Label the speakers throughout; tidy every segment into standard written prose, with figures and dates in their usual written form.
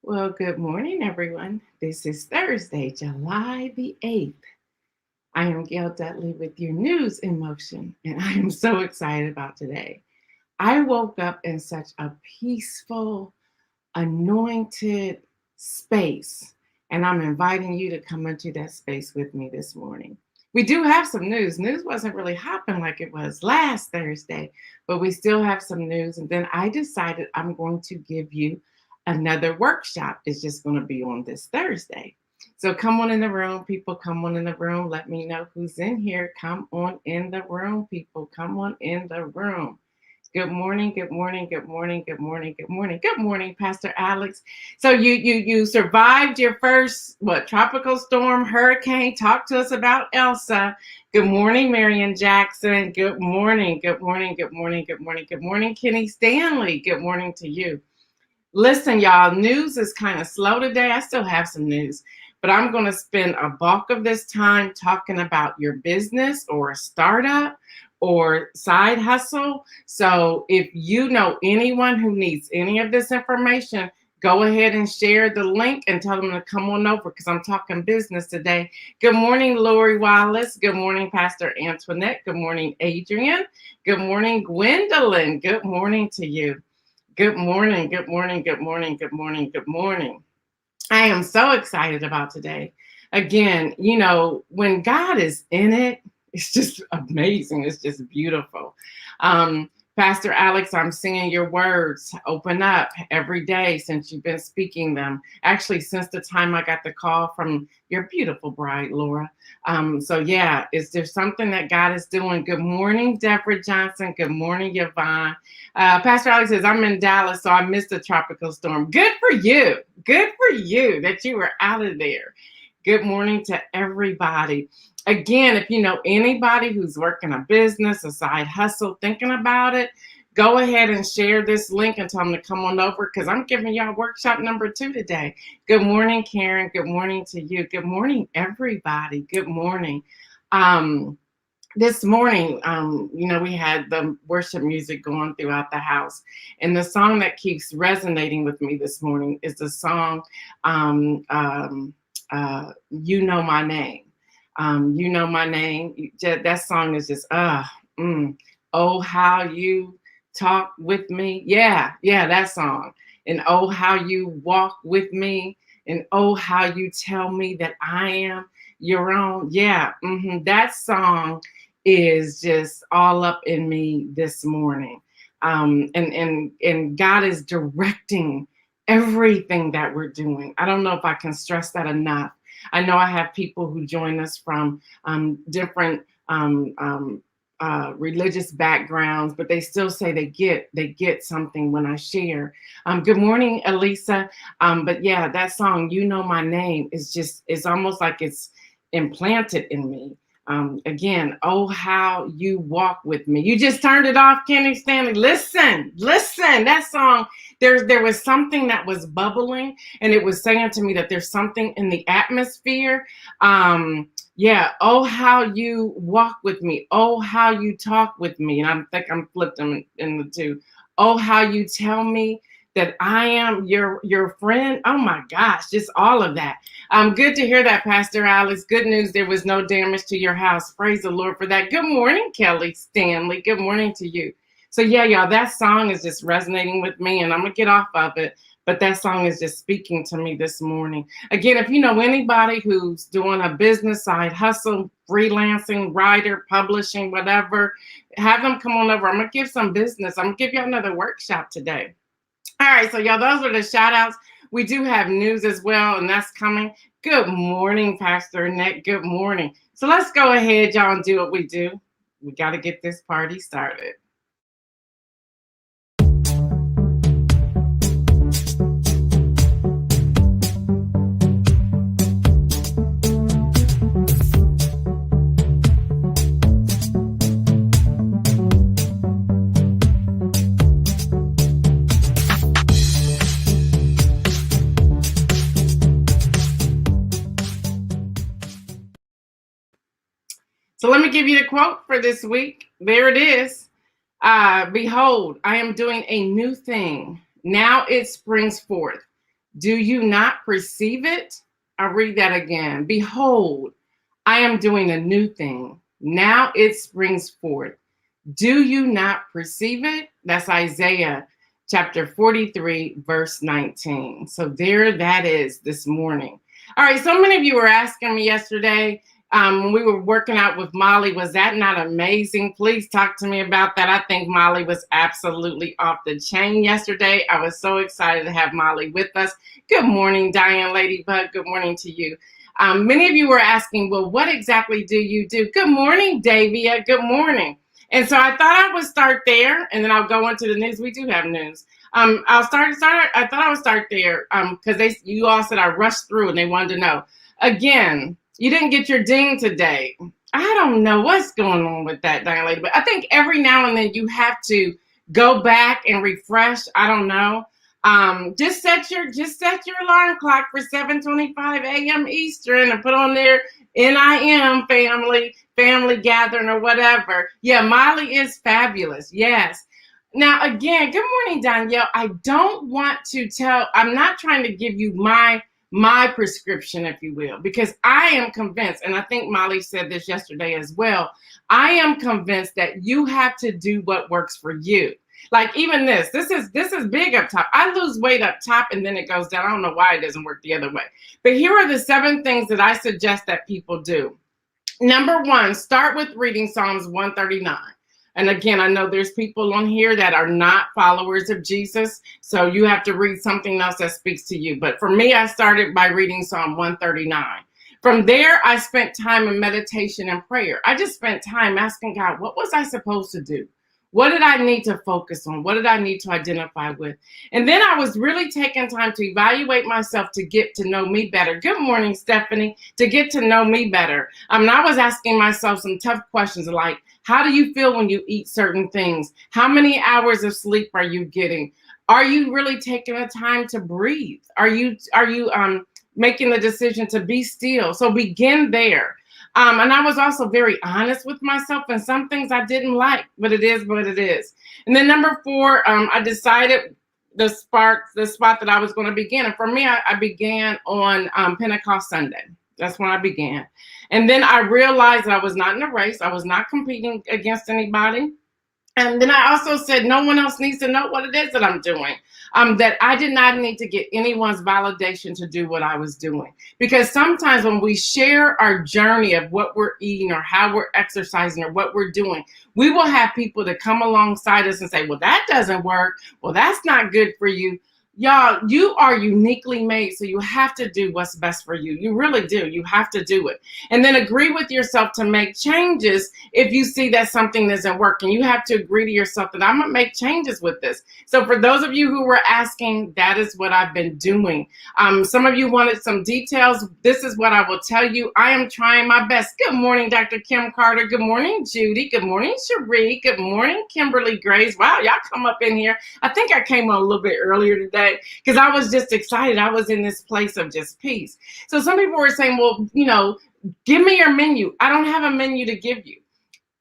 Speaker 1: Well, good morning, everyone. This is Thursday, July the 8th. I am Gail Dudley with your news in motion, and I am so excited about today. I woke up in such a peaceful, anointed space, and I'm inviting you to come into that space with me this morning. We do have some news. News wasn't really hopping like it was last Thursday, but we still have some news. And then I decided I'm going to give you another workshop. It's just going to be on this Thursday. So come on in the room, people. Come on in the room. Let me know who's in here. Come on in the room, people. Come on in the room. Good morning, good morning, good morning, good morning, good morning, good morning, Pastor Alex. So you survived your first tropical storm, hurricane. Talk to us about Elsa. Good morning, Marion Jackson. Good morning, good morning, good morning, good morning, good morning, Kenny Stanley. Good morning to you. Listen, y'all, news is kind of slow today. I still have some news, but I'm going to spend a bulk of this time talking about your business or a startup or side hustle. So if you know anyone who needs any of this information, go ahead and share the link and tell them to come on over because I'm talking business today. Good morning, Lori Wallace. Good morning, Pastor Antoinette. Good morning, Adrian. Good morning, Gwendolyn. Good morning to you. Good morning, good morning, good morning, good morning, good morning. I am so excited about today. Again, when God is in it, it's just amazing. It's just beautiful. Um, Pastor Alex, I'm singing your words open up every day since you've been speaking them. Actually, since the time I got the call from your beautiful bride, Laura. So yeah, is there something that God is doing? Good morning, Deborah Johnson. Good morning, Yvonne. Pastor Alex says, I'm in Dallas, so I missed the tropical storm. Good for you. Good for you that you were out of there. Good morning to everybody. Again, if you know anybody who's working a business, a side hustle, thinking about it, go ahead and share this link and tell them to come on over because I'm giving y'all workshop number 2 today. Good morning, Karen. Good morning to you. Good morning, everybody. Good morning. This morning, we had the worship music going throughout the house. And the song that keeps resonating with me this morning is the song, You Know My Name. You Know My Name. That song is just, oh, how you talk with me. Yeah, that song. And oh, how you walk with me. And oh, how you tell me that I am your own. Yeah, that song is just all up in me this morning. And God is directing everything that we're doing. I don't know if I can stress that enough. I know I have people who join us from different religious backgrounds, but they still say they get something when I share. Good morning, Elisa. But yeah, that song, You Know My Name, it's almost like it's implanted in me. Again, oh, how you walk with me. You just turned it off, Kenny Stanley. Listen, that song, there was something that was bubbling, and it was saying to me that there's something in the atmosphere. Yeah, oh, how you walk with me. Oh, how you talk with me. And I think I'm flipped them in the two. Oh, how you tell me that I am your friend. Oh my gosh, just all of that. Good to hear that, Pastor Alex. Good news, there was no damage to your house. Praise the Lord for that. Good morning, Kelly Stanley. Good morning to you. So yeah, y'all, that song is just resonating with me, and I'm gonna get off of it. But that song is just speaking to me this morning. Again, if you know anybody who's doing a business side hustle, freelancing, writer, publishing, whatever, have them come on over. I'm gonna give some business. I'm gonna give you another workshop today. All right, so y'all, those are the shout outs. We do have news as well, and that's coming. Good morning, Pastor Annette. Good morning. So let's go ahead, y'all, and do what we do. We got to get this party started. So let me give you the quote for this week. There it is. Behold, I am doing a new thing. Now it springs forth. Do you not perceive it? I'll read that again. Behold, I am doing a new thing. Now it springs forth. Do you not perceive it? That's Isaiah chapter 43, verse 19. So there that is this morning. All right, so many of you were asking me yesterday when we were working out with Molly, was that not amazing? Please talk to me about that. I think Molly was absolutely off the chain yesterday. I was so excited to have Molly with us. Good morning, Diane Ladybug. Good morning to you. Many of you were asking, well, what exactly do you do? Good morning, Davia. Good morning. And so I thought I would start there, and then I'll go into the news. We do have news. I thought I would start there because you all said I rushed through and they wanted to know. Again, you didn't get your ding today. I don't know what's going on with that, Diane Lady, but I think every now and then you have to go back and refresh. I don't know. Just set your alarm clock for 7:25 a.m. Eastern and put on there NIM family gathering or whatever. Yeah, Molly is fabulous. Yes. Now, again, good morning, Danielle. I'm not trying to give you my prescription, if you will, because I am convinced, and I think Molly said this yesterday as well, I am convinced that you have to do what works for you. Like even this is big up top. I lose weight up top and then it goes down. I don't know why it doesn't work the other way. But here are the 7 things that I suggest that people do. Number 1, start with reading Psalms 139. And again, I know there's people on here that are not followers of Jesus, so you have to read something else that speaks to you. But for me, I started by reading Psalm 139. From there, I spent time in meditation and prayer. I just spent time asking God, what was I supposed to do? What did I need to focus on? What did I need to identify with? And then I was really taking time to evaluate myself to get to know me better. Good morning, Stephanie. To get to know me better. And I was asking myself some tough questions like, how do you feel when you eat certain things? How many hours of sleep are you getting? Are you really taking the time to breathe? Are you making the decision to be still? So begin there. And I was also very honest with myself, and some things I didn't like, but it is what it is. And then number 4, I decided the spot that I was going to begin. And for me, I began on Pentecost Sunday. That's when I began. And then I realized that I was not in a race. I was not competing against anybody. And then I also said, no one else needs to know what it is that I'm doing. That I did not need to get anyone's validation to do what I was doing. Because sometimes when we share our journey of what we're eating or how we're exercising or what we're doing, we will have people that come alongside us and say, well, that doesn't work. Well, that's not good for you. Y'all, you are uniquely made, so you have to do what's best for you. You really do. You have to do it. And then agree with yourself to make changes if you see that something isn't working. You have to agree to yourself that I'm going to make changes with this. So for those of you who were asking, that is what I've been doing. Some of you wanted some details. This is what I will tell you. I am trying my best. Good morning, Dr. Kim Carter. Good morning, Judy. Good morning, Cherie. Good morning, Kimberly Grace. Wow, y'all come up in here. I think I came on a little bit earlier today because I was just excited. I was in this place of just peace. So some people were saying, well, give me your menu. I don't have a menu to give you.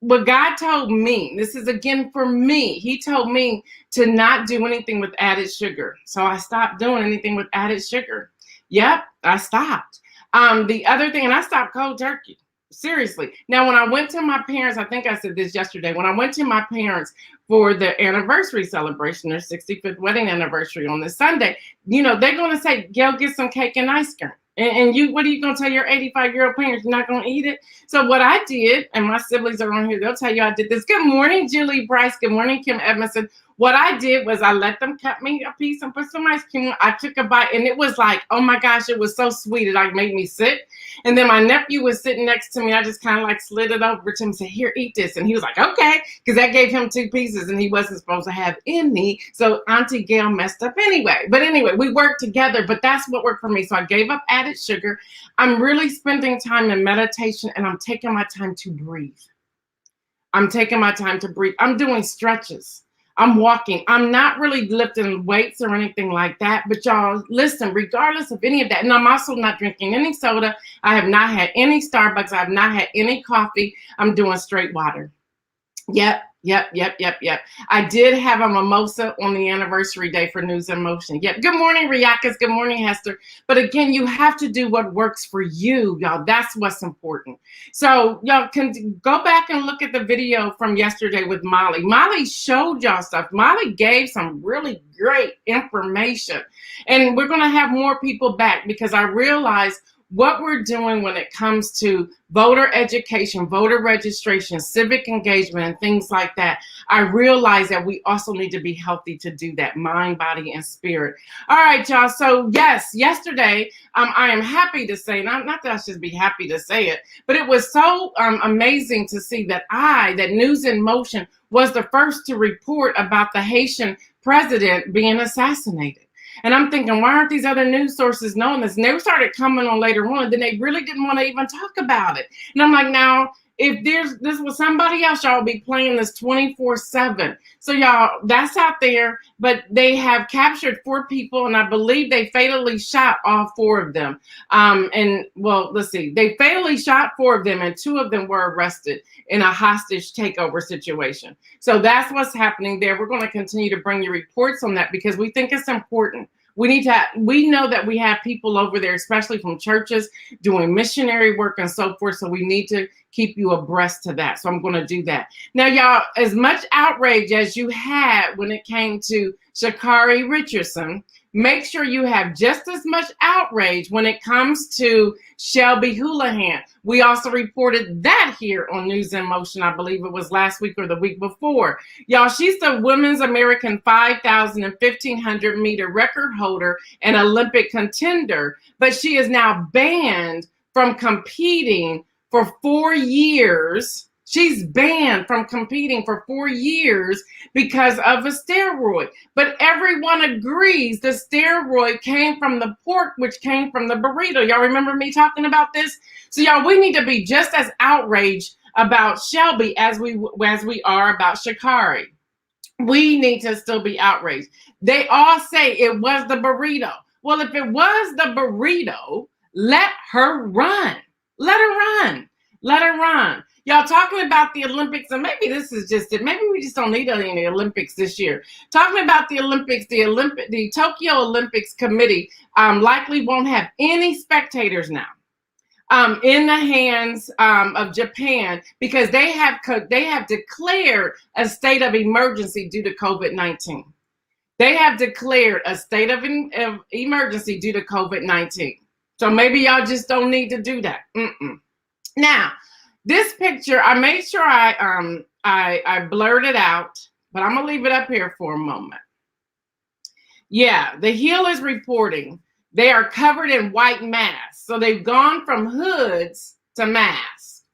Speaker 1: What God told me, this is again for me, he told me to not do anything with added sugar. So I stopped doing anything with added sugar. Yep, I stopped. The other thing, and I stopped cold turkey. Seriously. Now, when I went to my parents, I think I said this yesterday, when I went to my parents for their anniversary celebration, their 65th wedding anniversary on this Sunday, they're going to say, Gail, get some cake and ice cream. And you, what are you going to tell your 85-year-old parents? You're not going to eat it? So what I did, and my siblings are on here, they'll tell you I did this. Good morning, Julie Bryce. Good morning, Kim Edmondson. What I did was I let them cut me a piece and put some ice cream. I took a bite, and it was like, oh my gosh, it was so sweet. It like made me sick. And then my nephew was sitting next to me. I just kind of like slid it over to him and said, here, eat this. And he was like, okay, because that gave him 2 pieces, and he wasn't supposed to have any. So Auntie Gail messed up anyway. But anyway, we worked together, but that's what worked for me. So I gave up added sugar. I'm really spending time in meditation, and I'm taking my time to breathe. I'm taking my time to breathe. I'm doing stretches. I'm walking. I'm not really lifting weights or anything like that. But y'all, listen, regardless of any of that, and I'm also not drinking any soda. I have not had any Starbucks. I have not had any coffee. I'm doing straight water. Yep. Yep. I did have a mimosa on the anniversary day for News in Motion. Yep. Good morning, Riakas. Good morning, Hester. But again, you have to do what works for you, y'all. That's what's important. So y'all can go back and look at the video from yesterday with Molly. Molly showed y'all stuff. Molly gave some really great information. And we're going to have more people back because I realize what we're doing when it comes to voter education, voter registration, civic engagement, and things like that. I realize that we also need to be healthy to do that, mind, body, and spirit. All right, y'all. So yes, yesterday, I am happy to say, not that I should be happy to say it, but it was so amazing to see that News in Motion was the first to report about the Haitian president being assassinated. And I'm thinking, why aren't these other news sources knowing this? And they started coming on later on, and then they really didn't want to even talk about it. And I'm like, now, if this was somebody else, y'all would be playing this 24/7. So y'all, that's out there. But they have captured 4 people, and I believe they fatally shot all 4 of them. And well, let's see, they fatally shot 4 of them, and 2 of them were arrested in a hostage takeover situation. So that's what's happening there. We're going to continue to bring you reports on that because we think it's important. We know that we have people over there, especially from churches, doing missionary work and so forth. So we need to keep you abreast to that. So I'm going to do that. Now, y'all, as much outrage as you had when it came to Sha'Carri Richardson, make sure you have just as much outrage when it comes to Shelby Houlihan. We also reported that here on News in Motion. I believe it was last week or the week before. Y'all, she's the women's American 5,000 and 1,500 meter record holder and Olympic contender, but she is now banned from competing for 4 years. She's banned from competing for 4 years because of a steroid. But everyone agrees the steroid came from the pork, which came from the burrito. Y'all remember me talking about this? So y'all, we need to be just as outraged about Shelby as we are about Sha'Carri. We need to still be outraged. They all say it was the burrito. Well, if it was the burrito, let her run. Let her run. Let her run. Y'all talking about the Olympics, and maybe this is just it. Maybe we just don't need any Olympics this year. Talking about the Olympics, the Tokyo Olympics Committee likely won't have any spectators now in the hands of Japan because they have declared a state of emergency due to COVID-19. They have declared a state of emergency due to COVID-19. So maybe y'all just don't need to do that. Now, this picture, I made sure I blurred it out, but I'm gonna leave it up here for a moment. Yeah, the Hill is reporting they are covered in white masks. So they've gone from hoods to masks.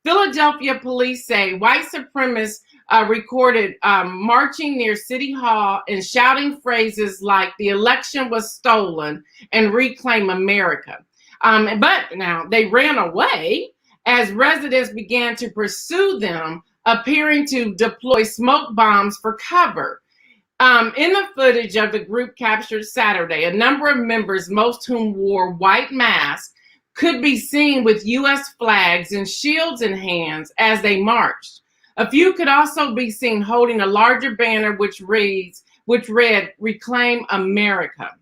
Speaker 1: Philadelphia police say white supremacists recorded marching near City Hall and shouting phrases like the election was stolen and reclaim America. But now they ran away as residents began to pursue them, appearing to deploy smoke bombs for cover. In the footage of the group captured Saturday, a number of members, most whom wore white masks, could be seen with U.S. flags and shields in hands as they marched. A few could also be seen holding a larger banner which read, "Reclaim America."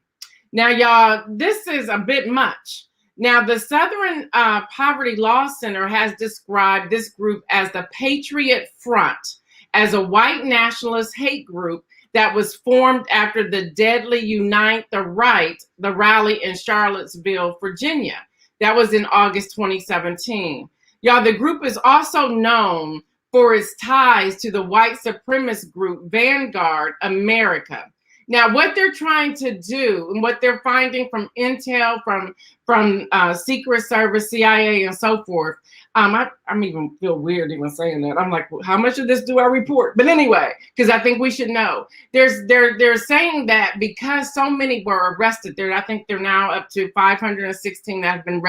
Speaker 1: Now, y'all, this is a bit much. Now, the Southern Poverty Law Center has described this group as the Patriot Front, as a white nationalist hate group that was formed after the deadly Unite the Right, the rally in Charlottesville, Virginia. That was in August 2017. Y'all, the group is also known for its ties to the white supremacist group Vanguard America. Now, what they're trying to do and what they're finding from intel, from Secret Service, CIA, and so forth, I'm even feel weird even saying that. I'm like, how much of this do I report? But anyway, because I think we should know. They're saying that because so many were arrested, I think they're now up to 516 that have been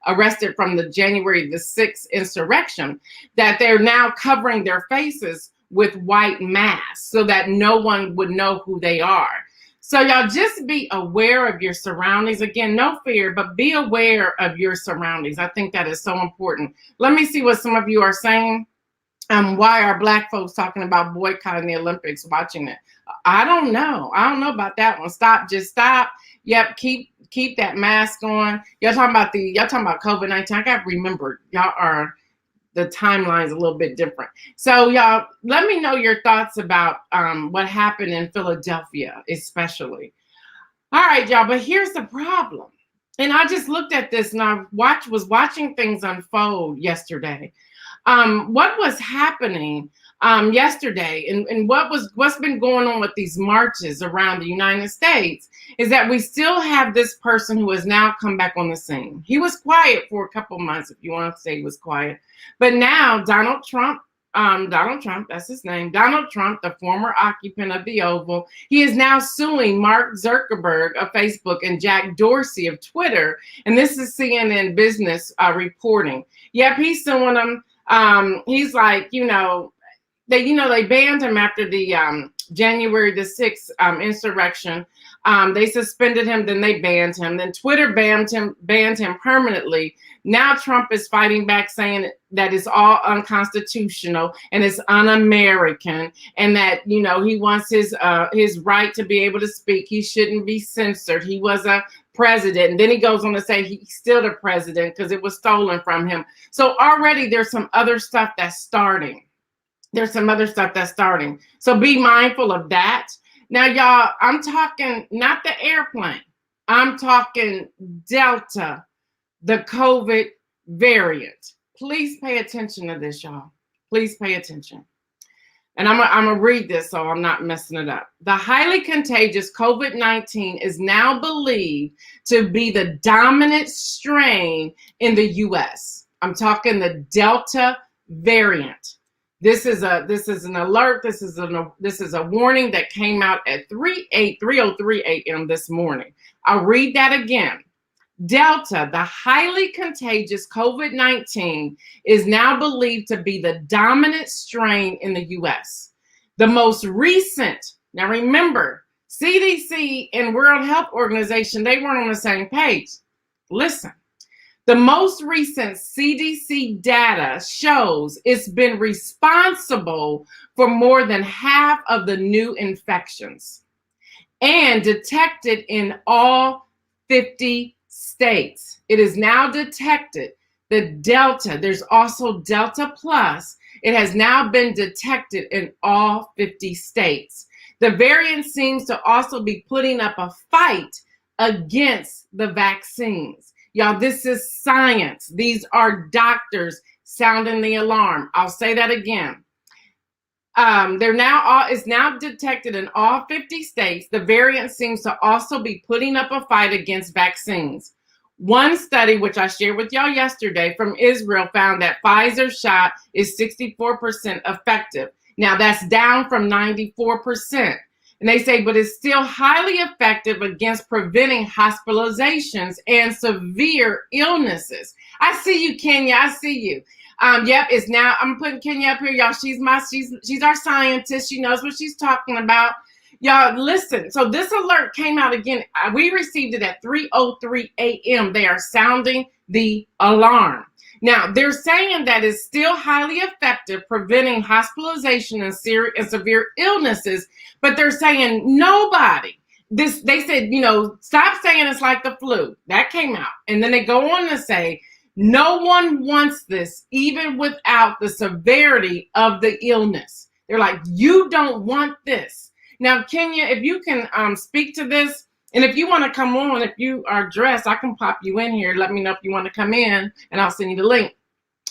Speaker 1: arrested from the January the 6th insurrection, that they're now covering their faces with white masks so that no one would know who they are. So y'all just be aware of your surroundings. Again, no fear, but be aware of your surroundings. I think that is so important. Let me see what some of you are saying. Why are black folks talking about boycotting the Olympics, watching it? I don't know. I don't know about that one. Stop, just stop. Yep, keep that mask on. Y'all talking about COVID-19. I gotta remember, y'all are the timeline's a little bit different. So y'all, let me know your thoughts about what happened in Philadelphia, especially. All right, y'all, but here's the problem. And I just looked at this and I was watching things unfold yesterday. What was happening yesterday and what's been going on with these marches around the United States is that we still have this person who has now come back on the scene. He was quiet for a couple months, if you want to say he was quiet, but now Donald Trump, that's his name, Donald Trump, the former occupant of the Oval, he is now suing Mark Zuckerberg of Facebook and Jack Dorsey of Twitter, and this is CNN Business reporting. Yep, he's suing them. He's like, they banned him after the January the 6th insurrection. They suspended him, then they banned him. Then Twitter banned him permanently. Now Trump is fighting back, saying that it's all unconstitutional and it's un-American, and that he wants his right to be able to speak. He shouldn't be censored. He was a president, and then he goes on to say he's still the president because it was stolen from him. So already there's some other stuff that's starting. So be mindful of that. Now, y'all, I'm talking not the airplane. I'm talking Delta, the COVID variant. Please pay attention to this, y'all. Please pay attention. And I'm going to read this so I'm not messing it up. The highly contagious COVID-19 is now believed to be the dominant strain in the U.S. I'm talking the Delta variant. This is an alert. This is a warning that came out at 3:03 a.m. this morning. I'll read that again. Delta, the highly contagious COVID-19, is now believed to be the dominant strain in the U.S. The most recent, now remember, CDC and World Health Organization, they weren't on the same page. Listen, the most recent CDC data shows it's been responsible for more than half of the new infections and detected in all 50 states. It is now detected the Delta. There's also Delta Plus. It has now been detected in all 50 states. The variant seems to also be putting up a fight against the vaccines. Y'all, this is science. These are doctors sounding the alarm. I'll say that again. It's now detected in all 50 states. The variant seems to also be putting up a fight against vaccines. One study, which I shared with y'all yesterday from Israel, found that Pfizer shot is 64% effective. Now that's down from 94%. And they say, but it's still highly effective against preventing hospitalizations and severe illnesses. I see you, Kenya. I see you. Yep, it's now, I'm putting Kenya up here, y'all. She's our scientist. She knows what she's talking about. Y'all, listen. So this alert came out again. We received it at 3:03 a.m. They are sounding the alarm. Now, they're saying that it's still highly effective preventing hospitalization and severe illnesses, but they're saying nobody. They said, stop saying it's like the flu. That came out. And then they go on to say, no one wants this, even without the severity of the illness. They're like, you don't want this. Now, Kenya, if you can speak to this, and if you want to come on, if you are dressed, I can pop you in here. Let me know if you want to come in, and I'll send you the link.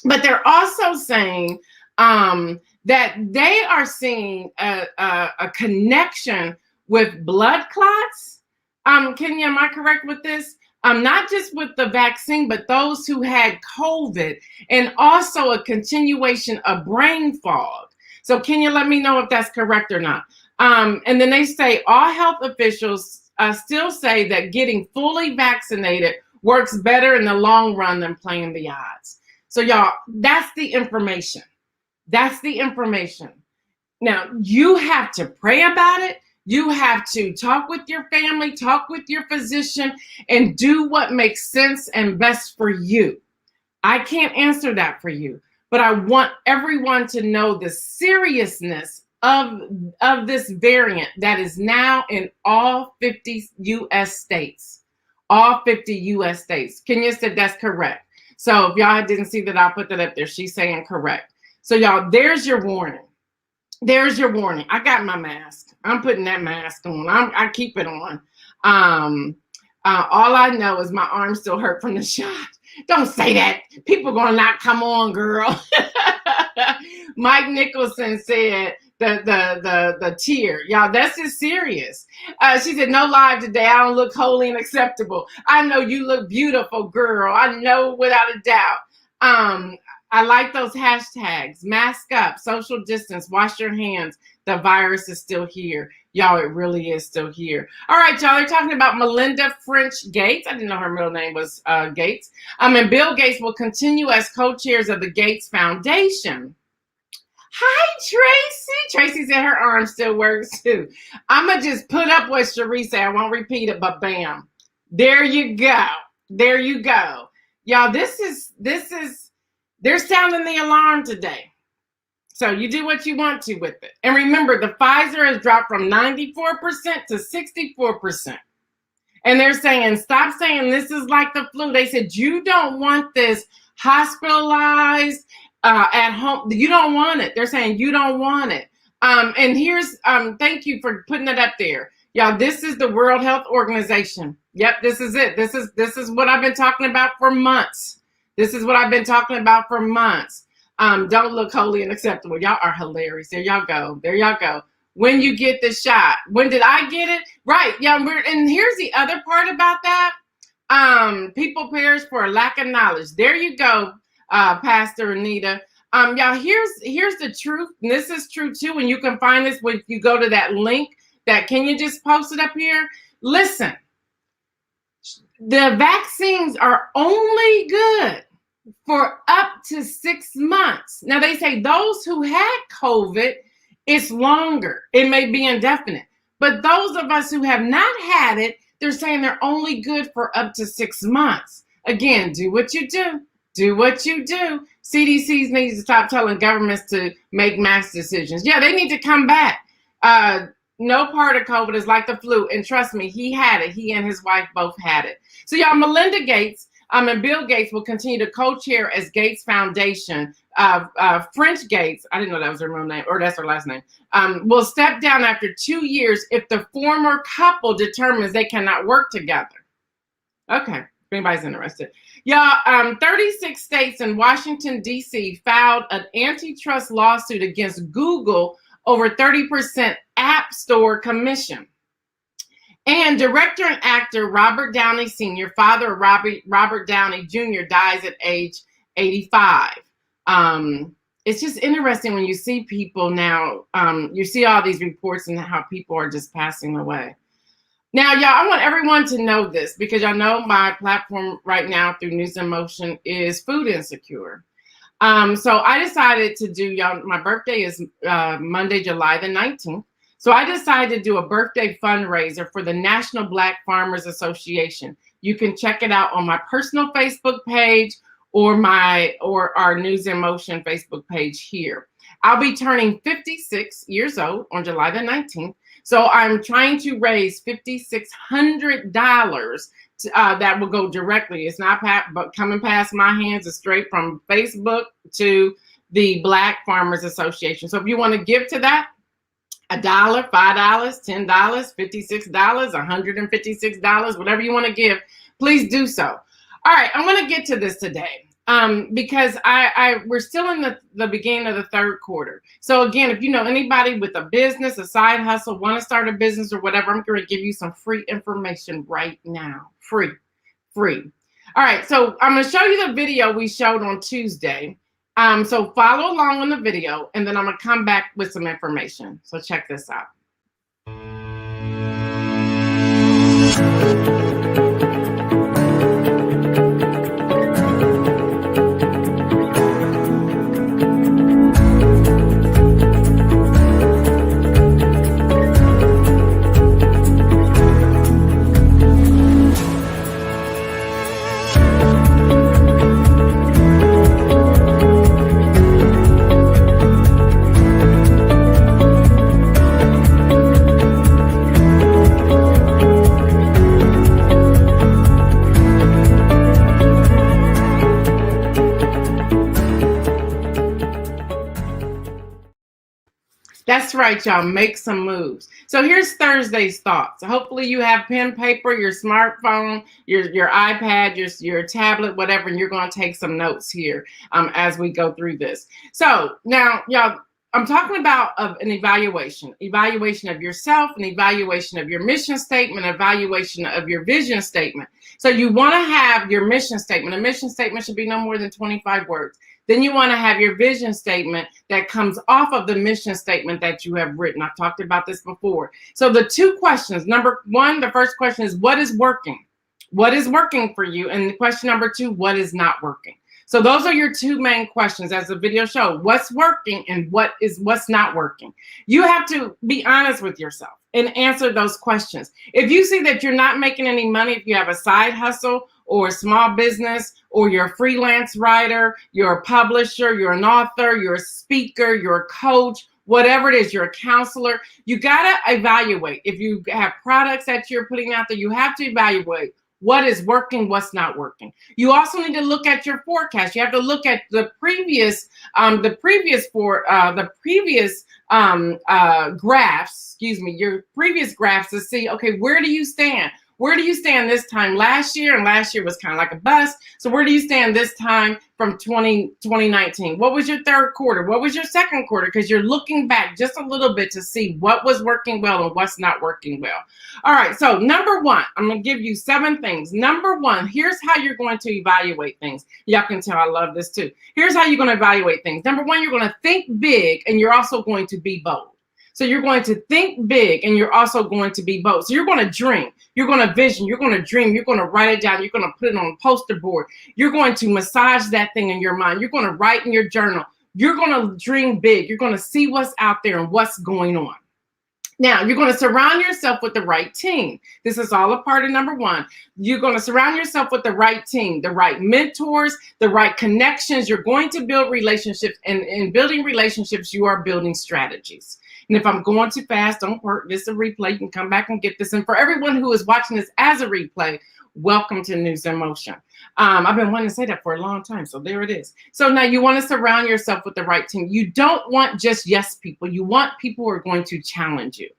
Speaker 1: But they're also saying that they are seeing a connection with blood clots. Kenya, am I correct with this? Not just with the vaccine, but those who had COVID, and also a continuation of brain fog. So Kenya, let me know if that's correct or not. And then they say all health officials still say that getting fully vaccinated works better in the long run than playing the odds. So y'all, that's the information. That's the information. Now, you have to pray about it. You have to talk with your family, talk with your physician, and do what makes sense and best for you. I can't answer that for you. but I want everyone to know the seriousness of this variant that is now in all 50 U.S. states. All 50 U.S. states. Kenya said that's correct. So if y'all didn't see that, I'll put that up there. She's saying correct. So y'all, there's your warning. There's your warning. I got my mask. I'm putting that mask on. I keep it on. All I know is my arm still hurt from the shot. Don't say that. People gonna not come on, girl. Mike Nicholson said the tear. Y'all, this is serious. She said, no live today. I don't look holy and acceptable. I know you look beautiful, girl. I know without a doubt. I like those hashtags. Mask up, social distance, wash your hands. The virus is still here. Y'all, it really is still here. All right, y'all, they're talking about Melinda French Gates. I didn't know her middle name was Gates. And Bill Gates will continue as co-chairs of the Gates Foundation. Hi, Tracy. Tracy said her arm still works too. I'm going to just put up what Cherie said. I won't repeat it, but bam. There you go. There you go. Y'all, this is, they're sounding the alarm today. So you do what you want to with it. And remember, the Pfizer has dropped from 94% to 64%. And they're saying, stop saying this is like the flu. They said, you don't want this hospitalized at home. You don't want it. They're saying you don't want it. And here's, thank you for putting it up there. Y'all, this is the World Health Organization. Yep, this is it. This is what I've been talking about for months. This is what I've been talking about for months. Don't look holy and acceptable. Y'all are hilarious. There y'all go. There y'all go. When you get the shot. When did I get it? Right. Yeah. And here's the other part about that. People perish for a lack of knowledge. There you go, Pastor Anita. Y'all, here's the truth. And this is true too. And you can find this when you go to that link that, can you just post it up here? Listen, the vaccines are only good for up to 6 months. Now they say those who had COVID, it's longer. It may be indefinite. But those of us who have not had it, they're saying they're only good for up to 6 months. Again, do what you do. Do what you do. CDCs need to stop telling governments to make mass decisions. Yeah, they need to come back. No part of COVID is like the flu. And trust me, he had it. He and his wife both had it. So y'all, Melinda Gates and Bill Gates will continue to co-chair as Gates Foundation. French Gates, I didn't know that was her real name, or that's her last name, will step down after 2 years if the former couple determines they cannot work together. Okay, if anybody's interested. Y'all, 36 states and Washington, D.C. filed an antitrust lawsuit against Google over 30% App Store commission. And director and actor Robert Downey Sr., father of Robert Downey Jr., dies at age 85. It's just interesting when you see people now, you see all these reports and how people are just passing away. Now, y'all, I want everyone to know this because y'all know my platform right now through News in Motion is food insecure. So I decided to do, y'all, my birthday is Monday, July the 19th. So I decided to do a birthday fundraiser for the National Black Farmers Association. You can check it out on my personal Facebook page or our News in Motion Facebook page here. I'll be turning 56 years old on July the 19th. So I'm trying to raise $5,600 that will go directly. It's not but coming past my hands. It's straight from Facebook to the Black Farmers Association. So if you want to give to that, $1, $5, $10, $56, $156, whatever you want to give, please do so. All right, I'm going to get to this today because we're still in the beginning of the third quarter. So again, if you know anybody with a business, a side hustle, want to start a business or whatever, I'm going to give you some free information right now. Free. All right, so I'm going to show you the video we showed on Tuesday. So follow along on the video, and then I'm going to come back with some information. So check this out. right, y'all. Make some moves. So here's Thursday's thoughts. Hopefully you have pen, paper, your smartphone, your iPad, your tablet, whatever, and you're going to take some notes here as we go through this. So now, y'all, I'm talking about an evaluation of yourself, an evaluation of your mission statement, evaluation of your vision statement. So you want to have your mission statement. A mission statement should be no more than 25 words. Then you want to have your vision statement that comes off of the mission statement that you have written. I've talked about this before. So the two questions, number one, the first question is, what is working? What is working for you? And question number two, what is not working? So those are your two main questions as the video showed. What's working and what's not working? You have to be honest with yourself and answer those questions. If you see that you're not making any money, if you have a side hustle or a small business, or you're a freelance writer, you're a publisher, you're an author, you're a speaker, you're a coach, whatever it is, you're a counselor, you gotta evaluate. If you have products that you're putting out there, you have to evaluate what is working, what's not working. You also need to look at your forecast. You have to look at the previous graphs, your previous graphs to see, okay, where do you stand? Where do you stand this time last year? And last year was kind of like a bust. So where do you stand this time from 2019? What was your third quarter? What was your second quarter? Because you're looking back just a little bit to see what was working well and what's not working well. All right, so number one, I'm going to give you 7 things. Number one, here's how you're going to evaluate things. Y'all can tell I love this too. Here's how you're going to evaluate things. Number one, you're going to think big and you're also going to be bold. So you're going to think big and you're also going to be bold. So you're going to dream, you're going to vision, you're going to dream, you're going to write it down, you're going to put it on a poster board. You're going to massage that thing in your mind. You're going to write in your journal. You're going to dream big. You're going to see what's out there and what's going on. Now, you're going to surround yourself with the right team. This is all a part of number one. You're going to surround yourself with the right team, the right mentors, the right connections. You're going to build relationships, and in building relationships, you are building strategies. And if I'm going too fast, don't hurt. This is a replay. You can come back and get this. And for everyone who is watching this as a replay, welcome to News in Motion. I've been wanting to say that for a long time, so there it is. So now you want to surround yourself with the right team. You don't want just yes people. You want people who are going to challenge you.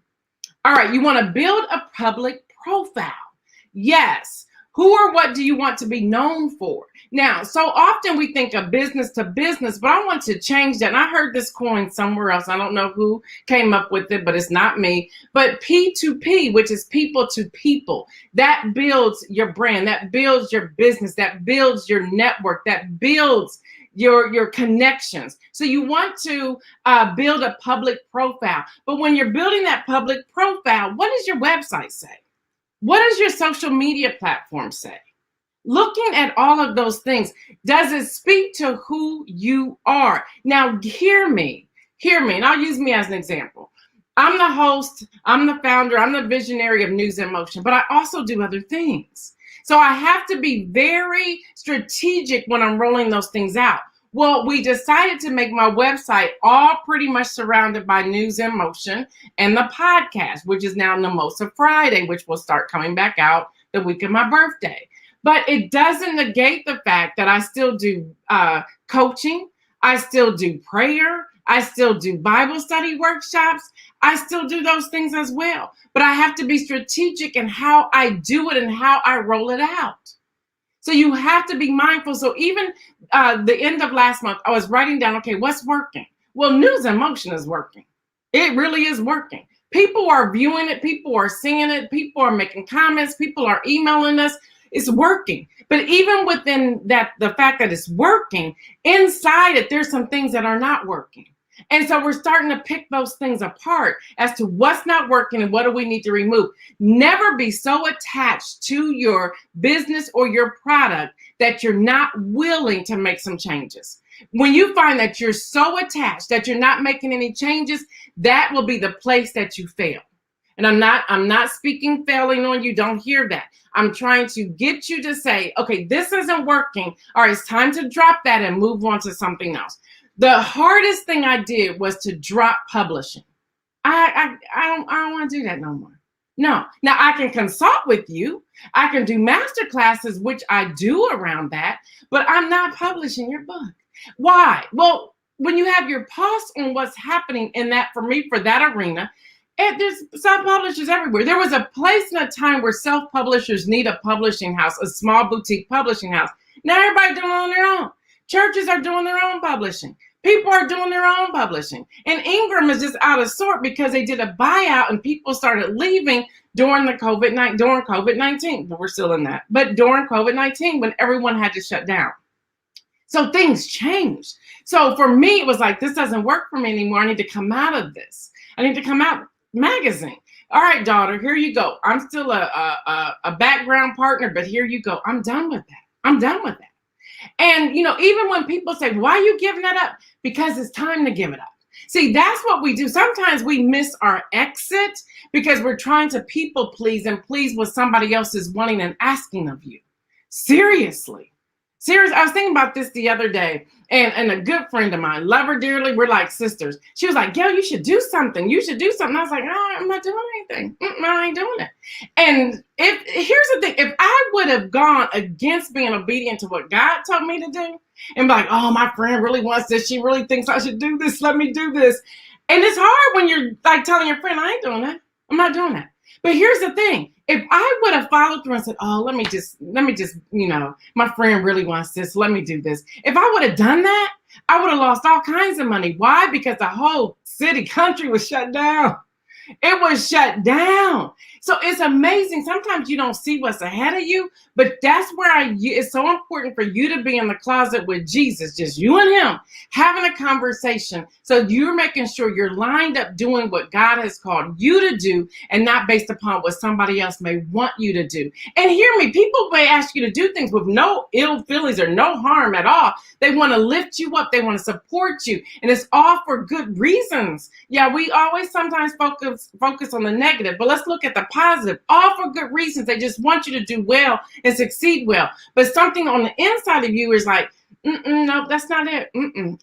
Speaker 1: All right, you want to build a public profile. Yes. Who or what do you want to be known for? Now, so often we think of business to business, but I want to change that. And I heard this coin somewhere else. I don't know who came up with it, but it's not me. But P2P, which is people to people, that builds your brand, that builds your business, that builds your network, that builds your connections. So you want to build a public profile. But when you're building that public profile, what does your website say? What does your social media platform say? Looking at all of those things, does it speak to who you are? Now, hear me, and I'll use me as an example. I'm the host, I'm the founder, I'm the visionary of News in Motion, but I also do other things. So I have to be very strategic when I'm rolling those things out. Well, we decided to make my website all pretty much surrounded by News in Motion and the podcast, which is now Mimosa Friday, which will start coming back out the week of my birthday. But it doesn't negate the fact that I still do coaching. I still do prayer. I still do Bible study workshops. I still do those things as well. But I have to be strategic in how I do it and how I roll it out. So you have to be mindful. So even the end of last month, I was writing down, okay, what's working? Well, News in Motion is working. It really is working. People are viewing it. People are seeing it. People are making comments. People are emailing us. It's working. But even within that, the fact that it's working, inside it, there's some things that are not working. And so we're starting to pick those things apart as to what's not working and what do we need to remove. Never be so attached to your business or your product that you're not willing to make some changes. When you find that you're so attached that you're not making any changes, that will be the place that you fail. And I'm not speaking failing on you. Don't hear that. I'm trying to get you to say, okay, this isn't working. All right, it's time to drop that and move on to something else. The hardest thing I did was to drop publishing. I don't want to do that no more. No. Now I can consult with you. I can do master classes, which I do around that, but I'm not publishing your book. Why? Well, when you have your pulse on what's happening in that, for me, for that arena, there's self-publishers everywhere. There was a place and a time where self-publishers need a publishing house, a small boutique publishing house. Now everybody's doing it on their own. Churches are doing their own publishing. People are doing their own publishing. And Ingram is just out of sort because they did a buyout and people started leaving during COVID-19. But we're still in that. But during COVID-19, when everyone had to shut down. So things changed. So for me, it was like, this doesn't work for me anymore. I need to come out of this. I need to come out magazine. All right, daughter, here you go. I'm still a background partner, but here you go. I'm done with that. I'm done with that. And, even when people say, why are you giving that up? Because it's time to give it up. See, that's what we do. Sometimes we miss our exit because we're trying to people please and please what somebody else is wanting and asking of you. Seriously. I was thinking about this the other day, and a good friend of mine, love her dearly, we're like sisters. She was like, Gail, you should do something. I was like, no, I'm not doing anything. I ain't doing it. And here's the thing, if I would have gone against being obedient to what God told me to do, and be like, oh, my friend really wants this. She really thinks I should do this. Let me do this. And it's hard when you're like telling your friend, I ain't doing that. I'm not doing that. But here's the thing. If I would have followed through and said, oh, let me just, my friend really wants this. Let me do this. If I would have done that, I would have lost all kinds of money. Why? Because the whole country was shut down. It was shut down. So it's amazing. Sometimes you don't see what's ahead of you, but that's where it's so important for you to be in the closet with Jesus, just you and him, having a conversation. So you're making sure you're lined up doing what God has called you to do and not based upon what somebody else may want you to do. And hear me, people may ask you to do things with no ill feelings or no harm at all. They want to lift you up. They want to support you. And it's all for good reasons. Yeah, we always sometimes focus on the negative, but let's look at the positive, all for good reasons. They just want you to do well and succeed well. But something on the inside of you is like, no, that's not it.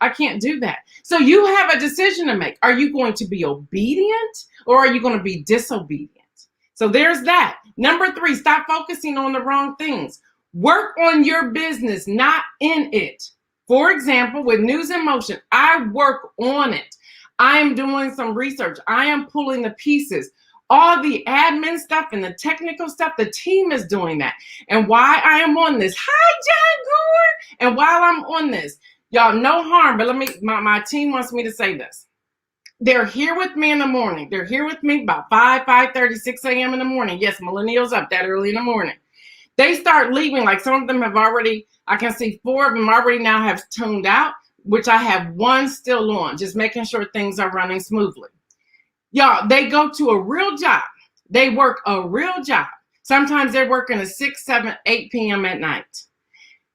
Speaker 1: I can't do that. So you have a decision to make. Are you going to be obedient or are you going to be disobedient? So there's that. Number 3, stop focusing on the wrong things. Work on your business, not in it. For example, with News in Motion, I work on it. I am doing some research. I am pulling the pieces. All the admin stuff and the technical stuff, the team is doing that. And why I am on this, hi, John Gore. And while I'm on this, y'all, no harm, but my team wants me to say this. They're here with me in the morning. They're here with me about 5:30, 6 a.m. in the morning. Yes, millennials up that early in the morning. They start leaving, like some of them have already, I can see 4 of them already now have tuned out, which I have 1 still on, just making sure things are running smoothly. Y'all, they go to a real job. They work a real job. Sometimes they're working at 6, 7, 8 p.m. at night.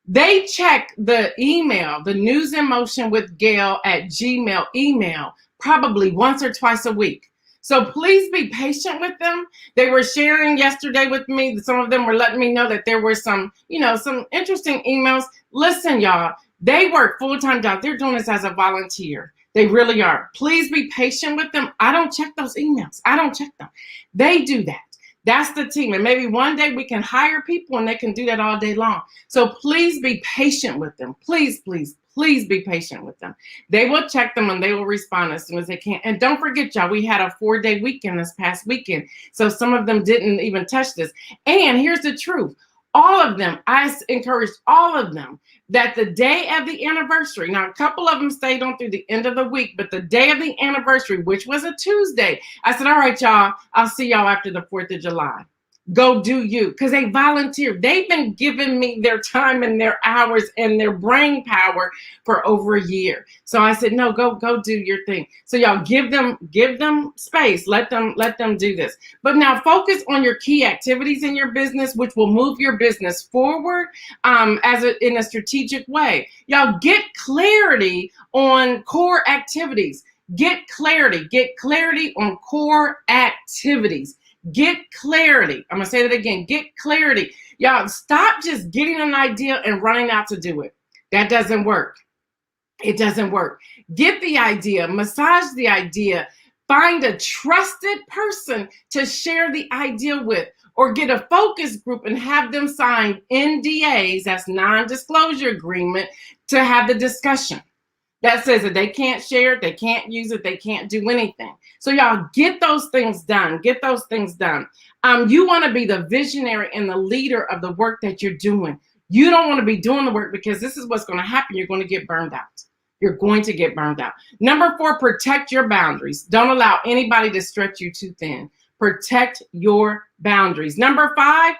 Speaker 1: They check the email, the News in Motion with Gail at Gmail email, probably once or twice a week. So please be patient with them. They were sharing yesterday with me. Some of them were letting me know that there were some interesting emails. Listen, y'all, they work full-time jobs. They're doing this as a volunteer. They really are. Please be patient with them. I don't check those emails. I don't check them. They do that. That's the team. And maybe one day we can hire people and they can do that all day long. So please be patient with them. Please, please, please be patient with them. They will check them and they will respond as soon as they can. And don't forget, y'all, we had a 4-day weekend this past weekend. So some of them didn't even touch this. And here's the truth. All of them, I encouraged all of them that the day of the anniversary, now a couple of them stayed on through the end of the week, but the day of the anniversary, which was a Tuesday, I said, all right, y'all, I'll see y'all after the 4th of July. Go do you, because they volunteered. They've been giving me their time and their hours and their brain power for over a year. So I said, no, go do your thing. So y'all give them space. Let them do this. But now focus on your key activities in your business, which will move your business forward in a strategic way. Y'all get clarity on core activities. Get clarity on core activities. Get clarity. I'm going to say that again. Get clarity. Y'all, stop just getting an idea and running out to do it. That doesn't work. It doesn't work. Get the idea, massage the idea, find a trusted person to share the idea with, or get a focus group and have them sign NDAs, that's non-disclosure agreement, to have the discussion. that says that they can't share it, they can't use it, they can't do anything. So y'all get those things done. Get those things done. You want to be the visionary and the leader of the work that you're doing. You don't want to be doing the work, because this is what's going to happen. You're going to get burned out. You're going to get burned out. Number 4, protect your boundaries. Don't allow anybody to stretch you too thin. Protect your boundaries. Number 5,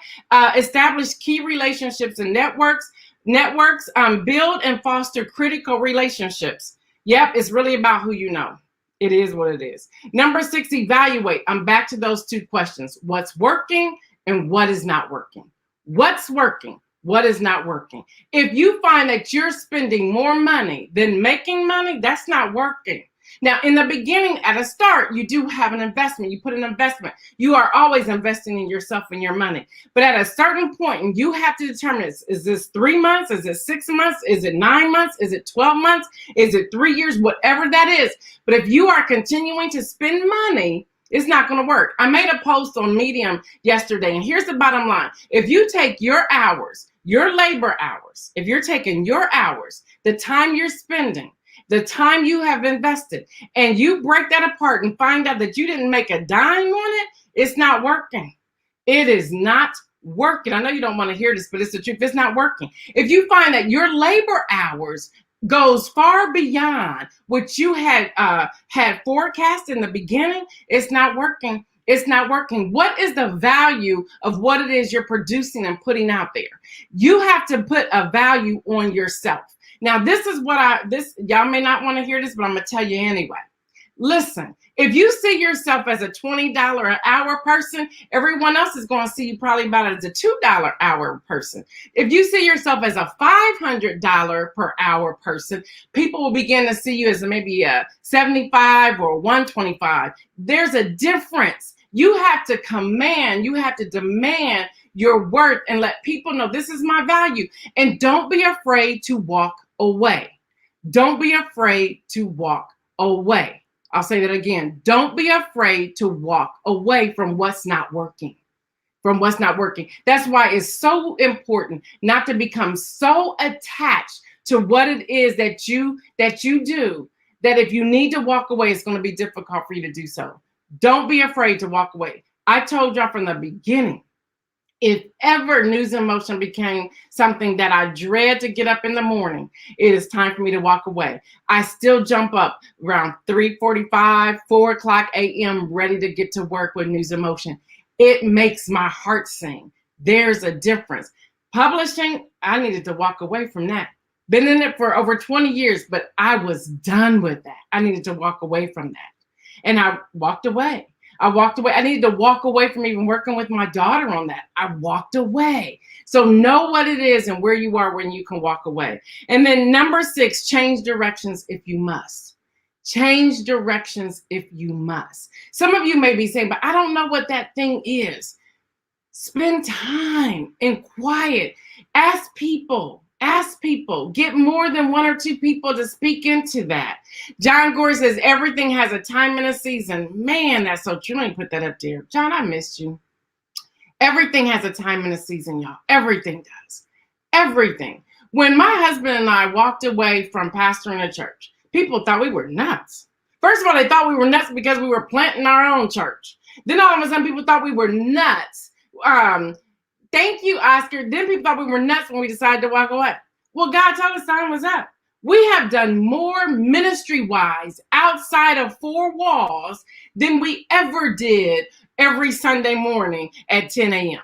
Speaker 1: establish key relationships and networks. Build and foster critical relationships. Yep, it's really about who you know. It is what it is. Number 6, evaluate. I'm back to those 2 questions. What's working and what is not working? What's working? What is not working? If you find that you're spending more money than making money, that's not working. Now, in the beginning, at a start, you do have an investment. You put an investment. You are always investing in yourself and your money. But at a certain point, you have to determine, is this 3 months? Is it 6 months? Is it 9 months? Is it 12 months? Is it 3 years? Whatever that is. But if you are continuing to spend money, it's not going to work. I made a post on Medium yesterday, and here's the bottom line. If you take your hours, your labor hours, if you're taking your hours, the time you're spending, the time you have invested, and you break that apart and find out that you didn't make a dime on it, it's not working. It is not working. I know you don't want to hear this, but it's the truth. It's not working. If you find that your labor hours goes far beyond what you had forecast in the beginning, it's not working. It's not working. What is the value of what it is you're producing and putting out there? You have to put a value on yourself. Now, this is what y'all may not want to hear this, but I'm going to tell you anyway. Listen, if you see yourself as a $20 an hour person, everyone else is going to see you probably about as a $2 hour person. If you see yourself as a $500 per hour person, people will begin to see you as maybe a 75 or 125. There's a difference. You have to command, you have to demand your worth and let people know this is my value. And don't be afraid to walk away. Don't be afraid to walk away. I'll say that again. Don't be afraid to walk away from what's not working. From what's not working. That's why it's so important not to become so attached to what it is that you do, that if you need to walk away, it's going to be difficult for you to do so. Don't be afraid to walk away. I told y'all from the beginning, if ever News in Motion became something that I dread to get up in the morning, it is time for me to walk away. I still jump up around 3:45, 4 o'clock a.m. ready to get to work with News in Motion. It makes my heart sing. There's a difference. Publishing, I needed to walk away from that. Been in it for over 20 years, but I was done with that. I needed to walk away from that. And I walked away. I needed to walk away from even working with my daughter on that. I walked away. So know what it is and where you are when you can walk away. And then number 6, change directions if you must. Change directions if you must. Some of you may be saying, but I don't know what that thing is. Spend time in quiet. Ask people. Get more than 1 or 2 people to speak into that. John Gore says everything has a time and a season. Man, that's so true. Let me put that up there. John, I missed you. Everything has a time and a season, y'all. Everything does. Everything. When my husband and I walked away from pastoring a church, people thought we were nuts. First of all, they thought we were nuts because we were planting our own church. Then all of a sudden, people thought we were nuts. Thank you, Oscar. Then people thought we were nuts when we decided to walk away. Well, God told us time was up. We have done more ministry-wise outside of 4 walls than we ever did every Sunday morning at 10 a.m.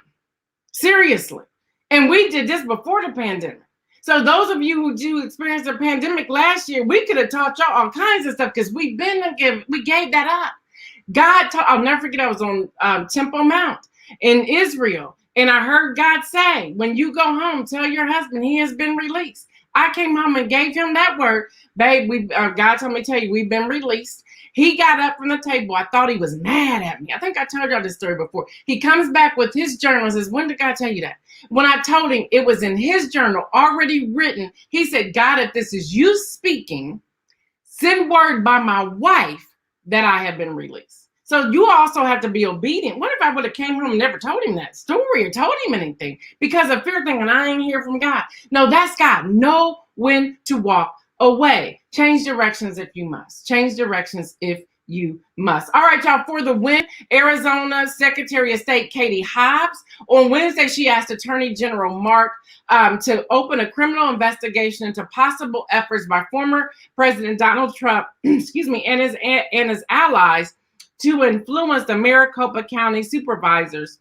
Speaker 1: Seriously. And we did this before the pandemic. So those of you who do experience the pandemic last year, we could have taught y'all all kinds of stuff because we gave that up. I'll never forget, I was on Temple Mount in Israel. And I heard God say, when you go home, tell your husband he has been released. I came home and gave him that word. Babe, God told me to tell you, we've been released. He got up from the table. I thought he was mad at me. I think I told y'all this story before. He comes back with his journal and says, when did God tell you that? When I told him it was in his journal, already written, he said, God, if this is you speaking, send word by my wife that I have been released. So you also have to be obedient. What if I would have came home and never told him that story or told him anything because of fear thinking I ain't hear from God? No, that's God. Know when to walk away. Change directions if you must. Change directions if you must. All right, y'all, for the win, Arizona Secretary of State Katie Hobbs, on Wednesday, she asked Attorney General Mark to open a criminal investigation into possible efforts by former President Donald Trump, excuse me, and his allies to influence the Maricopa County supervisors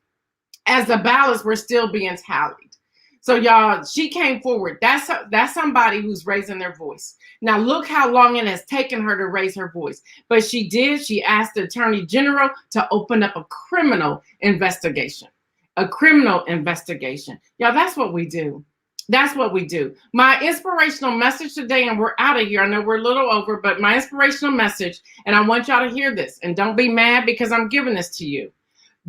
Speaker 1: as the ballots were still being tallied. So y'all, she came forward. That's somebody who's raising their voice. Now look how long it has taken her to raise her voice. But she did. She asked the Attorney General to open up a criminal investigation. A criminal investigation. Y'all, that's what we do. That's what we do. My inspirational message today, and we're out of here. I know we're a little over, but my inspirational message, and I want y'all to hear this, and don't be mad because I'm giving this to you.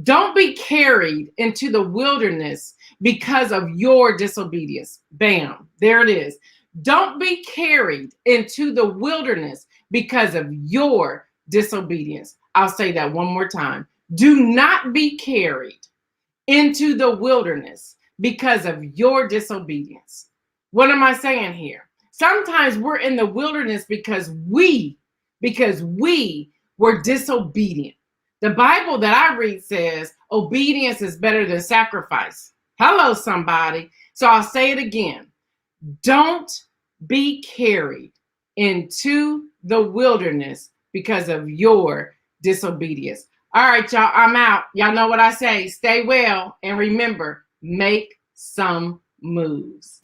Speaker 1: Don't be carried into the wilderness because of your disobedience. Bam, there it is. Don't be carried into the wilderness because of your disobedience. I'll say that one more time. Do not be carried into the wilderness because of your disobedience. What am I saying here? Sometimes we're in the wilderness because we were disobedient. The Bible that I read says obedience is better than sacrifice. Hello, somebody. So I'll say it again. Don't be carried into the wilderness because of your disobedience. All right, y'all, I'm out. Y'all know what I say. Stay well. And remember, make some moves.